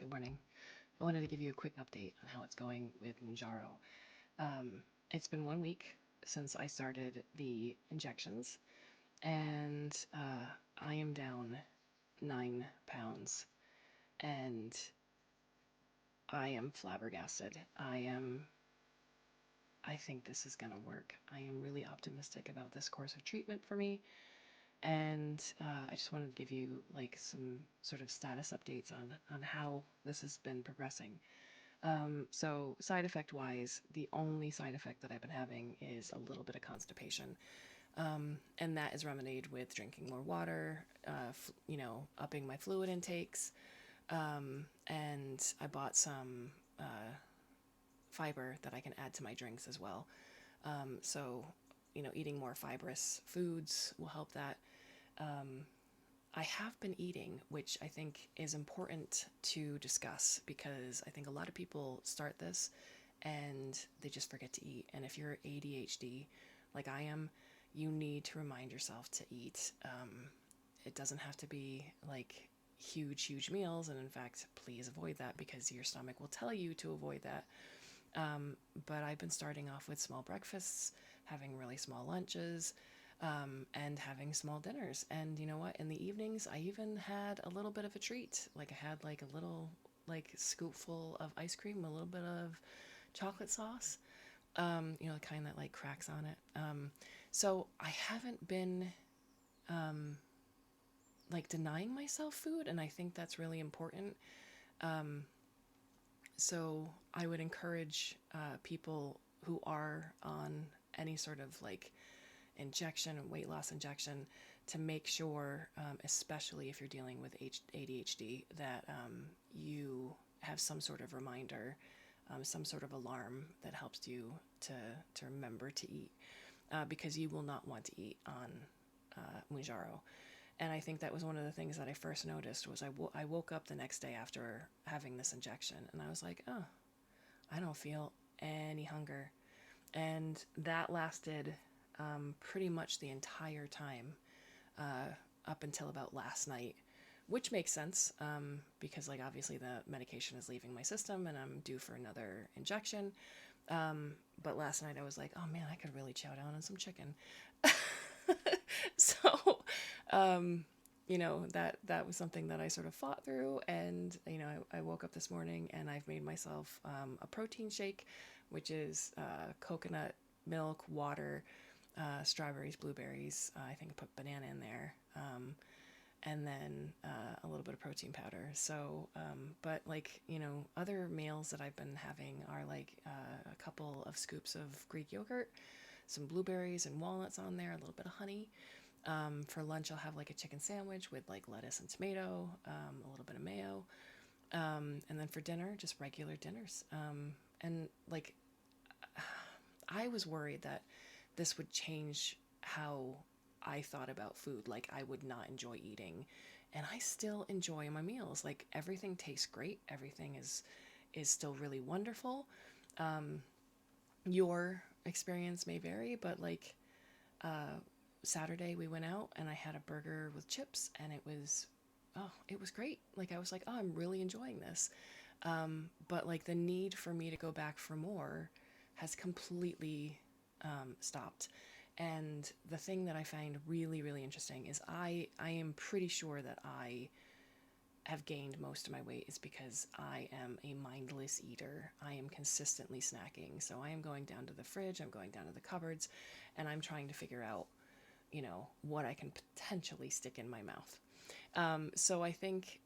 Good morning. I wanted to give you a quick update on how it's going with Mounjaro. It's been 1 week since I started the injections, and I am down 9 pounds, and I am flabbergasted. I think this is gonna work. I am really optimistic about this course of treatment for me, and I just wanted to give you like some sort of status updates on how this has been progressing. So side effect wise, the only side effect that I've been having is a little bit of constipation. And that is remedied with drinking more water, upping my fluid intakes. And I bought some fiber that I can add to my drinks as well. So, eating more fibrous foods will help that. I have been eating, which I think is important to discuss because I think a lot of people start this and they just forget to eat. And if you're ADHD, like I am, you need to remind yourself to eat. It doesn't have to be like huge meals. And in fact, please avoid that because your stomach will tell you to avoid that. But I've been starting off with small breakfasts, having really small lunches, and having small dinners. And you know what? In the evenings, I even had a little bit of a treat. Like I had like a little like scoopful of ice cream, a little bit of chocolate sauce. The kind that like cracks on it. So I haven't been like denying myself food, and I think that's really important. So I would encourage people who are on any sort of like injection and weight loss injection to make sure, especially if you're dealing with ADHD, that you have some sort of reminder, some sort of alarm that helps you to remember to eat, because you will not want to eat on Mounjaro. And I think that was one of the things that I first noticed was I woke up the next day after having this injection and I was like, oh, I don't feel any hunger. And that lasted pretty much the entire time up until about last night, which makes sense because like obviously the medication is leaving my system and I'm due for another injection. But last night I was like, oh man, I could really chow down on some chicken. So, that was something that I sort of fought through. And, I woke up this morning and I've made myself a protein shake, which is coconut milk, water, strawberries, blueberries. I think I put banana in there. And then a little bit of protein powder. So, but like, other meals that I've been having are like a couple of scoops of Greek yogurt, some blueberries and walnuts on there, a little bit of honey. For lunch, I'll have like a chicken sandwich with like lettuce and tomato, a little bit of mayo. And then for dinner, just regular dinners. And like, I was worried that this would change how I thought about food. Like, I would not enjoy eating. And I still enjoy my meals. Like, everything tastes great. Everything is still really wonderful. Your experience may vary, but like, Saturday we went out and I had a burger with chips and it was great. Like I was like, oh, I'm really enjoying this. But like the need for me to go back for more has completely stopped. And the thing that I find really interesting is I am pretty sure that I have gained most of my weight is because I am a mindless eater. I am consistently snacking. So I am going down to the fridge, I'm going down to the cupboards, and I'm trying to figure out, what I can potentially stick in my mouth. So I think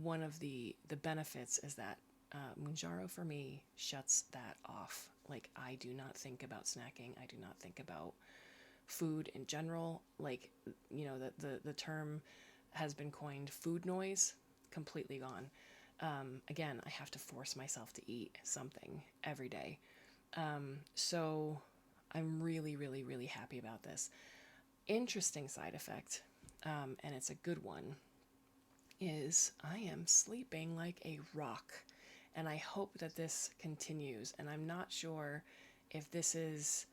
one of the benefits is that Mounjaro for me shuts that off. Like I do not think about snacking. I do not think about food in general. Like, the term has been coined food noise, completely gone. Again, I have to force myself to eat something every day. So I'm really happy about this. Interesting side effect, and it's a good one, is I am sleeping like a rock. And I hope that this continues. And I'm not sure if this is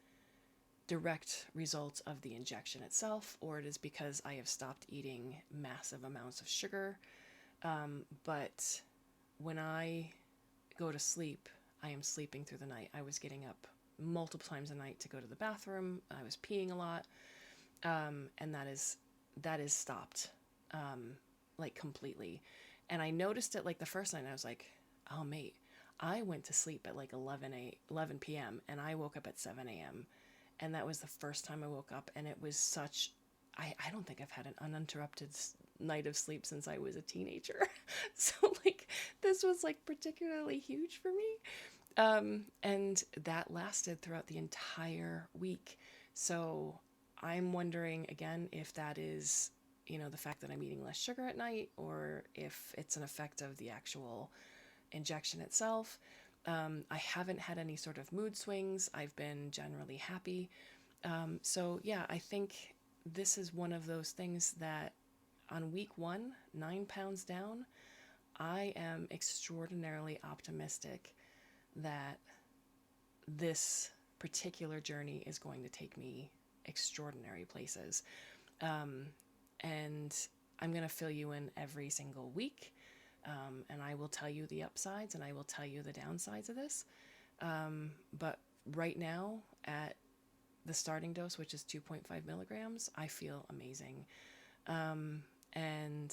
direct results of the injection itself or it is because I have stopped eating massive amounts of sugar. But when I go to sleep, I am sleeping through the night. I was getting up multiple times a night to go to the bathroom. I was peeing a lot, and that is stopped, like completely. And I noticed it like the first night. I was like, oh mate, I went to sleep at like 11 p.m. and I woke up at 7 a.m. And that was the first time I woke up, and it was such. I don't think I've had an uninterrupted night of sleep since I was a teenager. So like this was like particularly huge for me. And that lasted throughout the entire week. So I'm wondering again if that is, the fact that I'm eating less sugar at night, or if it's an effect of the actual injection itself. I haven't had any sort of mood swings. I've been generally happy. So, yeah, I think this is one of those things that on week 1, 9 pounds down, I am extraordinarily optimistic that this particular journey is going to take me extraordinary places. Um, and I'm going to fill you in every single week. And I will tell you the upsides and I will tell you the downsides of this. But right now, at the starting dose, which is 2.5 milligrams, I feel amazing. And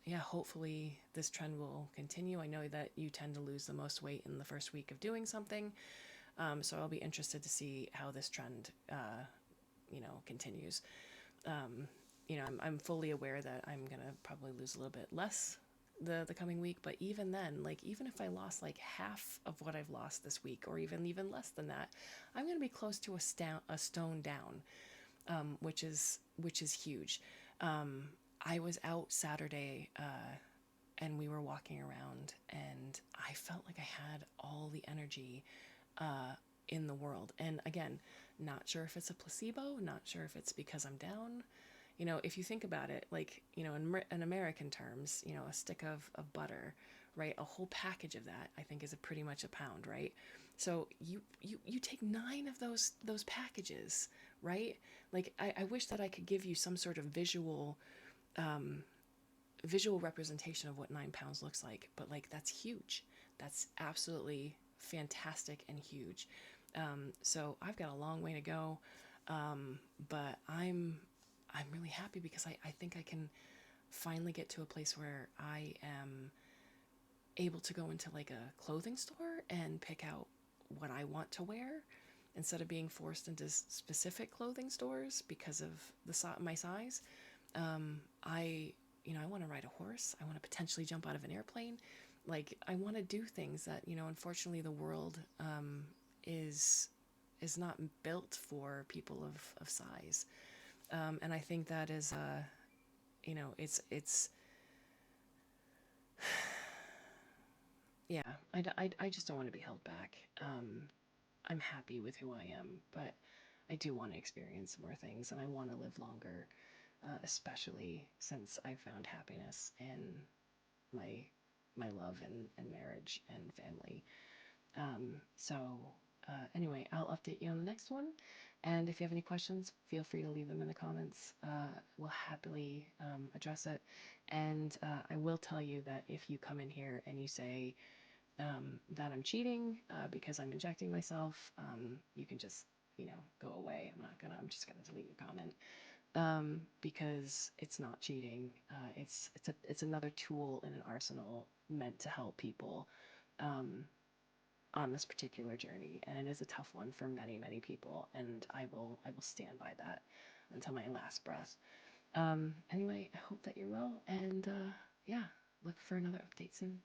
yeah, hopefully this trend will continue. I know that you tend to lose the most weight in the first week of doing something. So I'll be interested to see how this trend, continues. I'm fully aware that I'm going to probably lose a little bit less the coming week, but even then, like even if I lost like half of what I've lost this week, or even less than that, I'm going to be close to a stone down, which is huge. I was out Saturday, and we were walking around, and I felt like I had all the energy in the world. And again, not sure if it's a placebo, not sure if it's because I'm down. If you think about it, like, in American terms, a stick of butter, right? A whole package of that, I think, is pretty much a pound, right? So you take 9 of those packages, right? Like, I wish that I could give you some sort of visual representation of what 9 pounds looks like, but like that's huge. That's absolutely fantastic and huge. So I've got a long way to go, but I'm really happy because I think I can finally get to a place where I am able to go into like a clothing store and pick out what I want to wear instead of being forced into specific clothing stores because of my size. I want to ride a horse. I want to potentially jump out of an airplane. Like, I want to do things that, unfortunately the world is not built for people of size. And I think that is, it's yeah, I just don't want to be held back. I'm happy with who I am, but I do want to experience more things and I want to live longer, especially since I found happiness in my my love and marriage and family. So anyway, I'll update you on the next one. And if you have any questions, feel free to leave them in the comments. We'll happily address it. And I will tell you that if you come in here and you say that I'm cheating because I'm injecting myself, you can just, go away. I'm just gonna delete your comment, because it's not cheating. It's another tool in an arsenal meant to help people on this particular journey, and it is a tough one for many, many people, and I will stand by that until my last breath. Anyway, I hope that you're well, and yeah, look for another update soon.